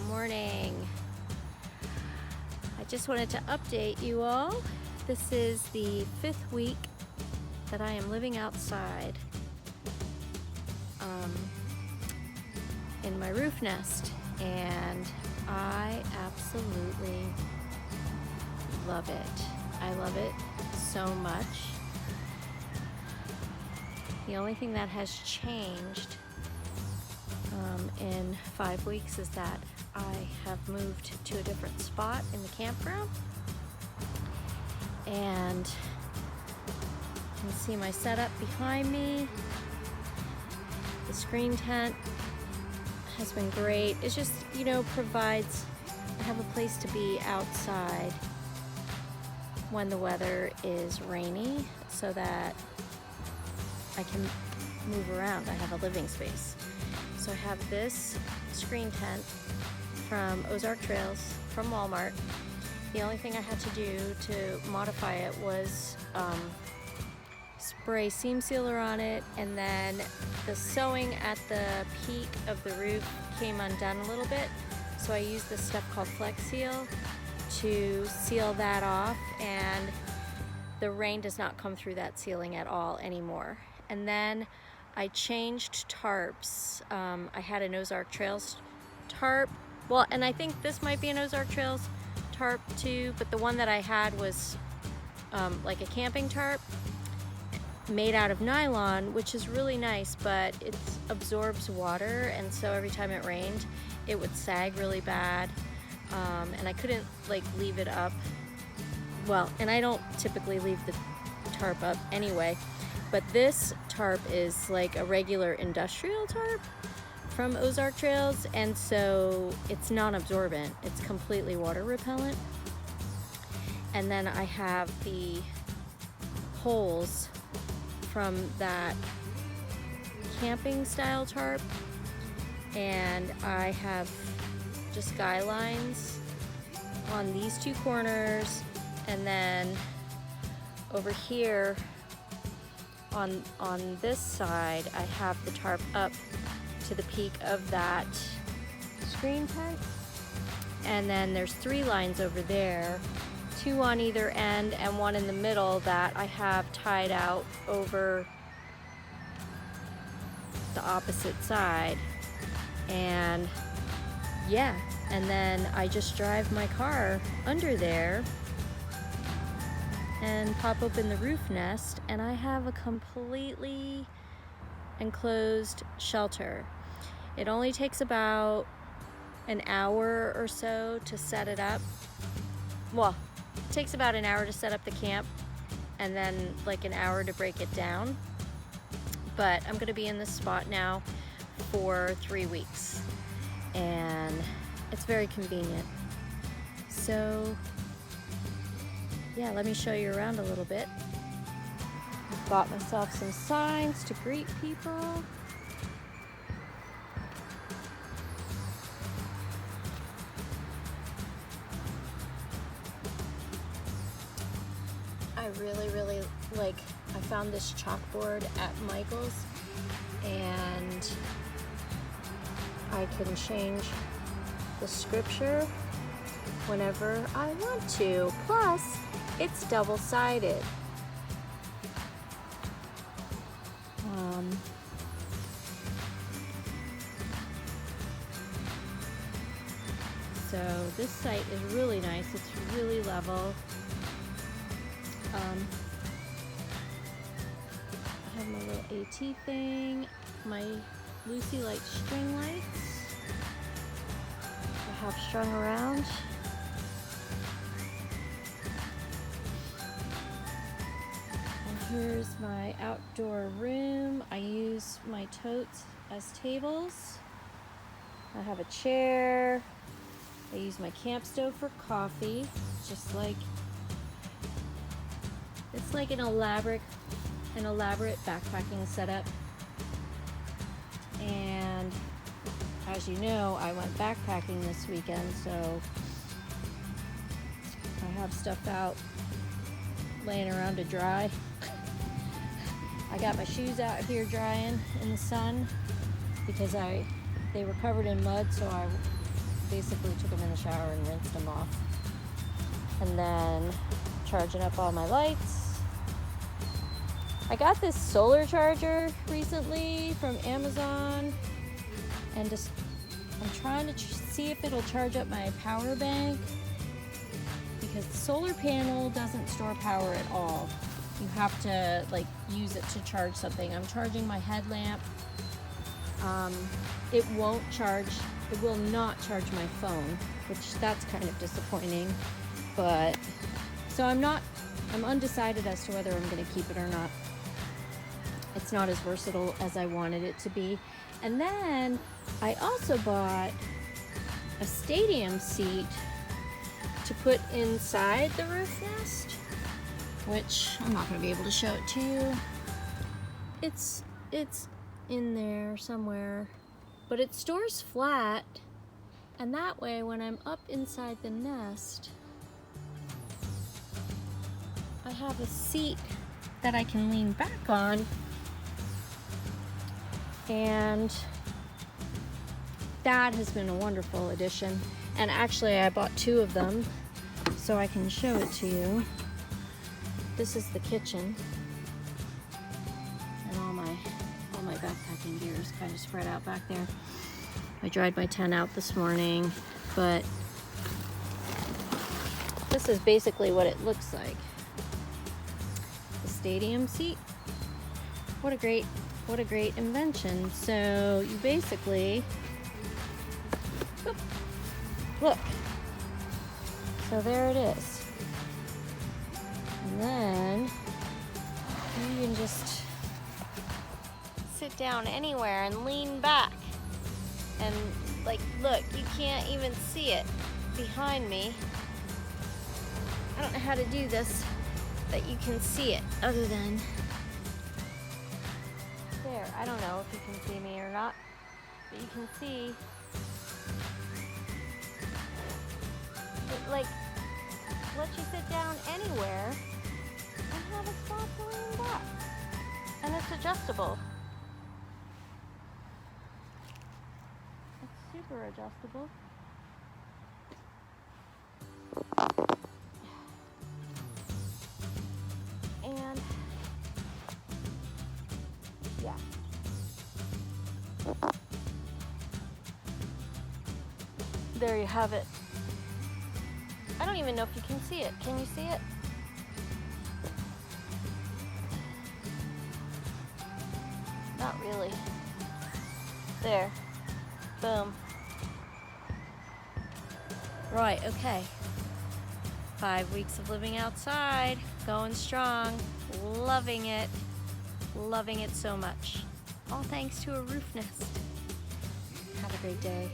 morning. I just wanted to update you all. This is the 5th week that I am living outside in my roof nest, and I absolutely love it. I love it so much. The only thing that has changed in 5 weeks is that I have moved to a different spot in the campground, and you can see my setup behind me. The screen tent has been great. It's just, provides, I have a place to be outside when the weather is rainy so that I can move around. I have a living space. So I have this screen tent from Ozark Trails from Walmart. The only thing I had to do to modify it was spray seam sealer on it, and then the sewing at the peak of the roof came undone a little bit. So I used this stuff called Flex Seal to seal that off, and the rain does not come through that ceiling at all anymore. And then I changed tarps. I had an Ozark Trails tarp. Well, and I think this might be an Ozark Trails tarp too, but the one that I had was like a camping tarp made out of nylon, which is really nice, but it absorbs water, and so every time it rained, it would sag really bad. And I couldn't leave it up. Well, and I don't typically leave the tarp up anyway, but this tarp is like a regular industrial tarp from Ozark Trails, and so it's non-absorbent. It's completely water repellent. And then I have the holes from that camping style tarp, and I have just guy lines on these two corners, and then over here on this side I have the tarp up to the peak of that screen tent, and then there's 3 lines over there, 2 on either end and 1 in the middle that I have tied out over the opposite side. And yeah, and then I just drive my car under there and pop open the roof nest, and I have a completely enclosed shelter. It only takes about an hour or so to set it up. Well, it takes about an hour to set up the camp, and then like an hour to break it down. But I'm gonna be in this spot now for 3 weeks, and it's very convenient. So yeah, let me show you around a little bit. I've bought myself some signs to greet people. I really I found this chalkboard at Michael's, and I can change the scripture whenever I want to. Plus, it's double-sided. So this site is really nice. It's really level. I have my little AT thing, my Lucy Light string lights I have strung around. Here's my outdoor room. I use my totes as tables. I have a chair. I use my camp stove for coffee. It's like an elaborate backpacking setup. And as you know, I went backpacking this weekend, so I have stuff out laying around to dry. I got my shoes out here drying in the sun because they were covered in mud, so I basically took them in the shower and rinsed them off. And then charging up all my lights. I got this solar charger recently from Amazon, and just I'm trying to see if it'll charge up my power bank, because the solar panel doesn't store power at all. You have to like use it to charge something. I'm charging my headlamp. It won't charge, it will not charge my phone, which that's kind of disappointing. But so I'm undecided as to whether I'm going to keep it or not. It's not as versatile as I wanted it to be. And then I also bought a stadium seat to put inside the Roofnest, which I'm not going to be able to show it to you. It's in there somewhere, but it stores flat, and that way when I'm up inside the nest, I have a seat that I can lean back on, and that has been a wonderful addition. And actually I bought 2 of them so I can show it to you. This is the kitchen, and all my backpacking gear is kind of spread out back there. I dried my tent out this morning, but this is basically what it looks like. The stadium seat. What a great invention. So you basically, look. So there it is. And then you can just sit down anywhere and lean back. And like, look, you can't even see it behind me. I don't know how to do this, that you can see it other than there. I don't know if you can see me or not, but you can see it, like, lets you sit down anywhere and have a spot to lean back. And it's adjustable. It's super adjustable. And yeah. There you have it. I don't even know if you can see it. Can you see it? Not really. There. Boom. Right, okay. 5 weeks of living outside, going strong, loving it so much. All thanks to a Roofnest. Have a great day.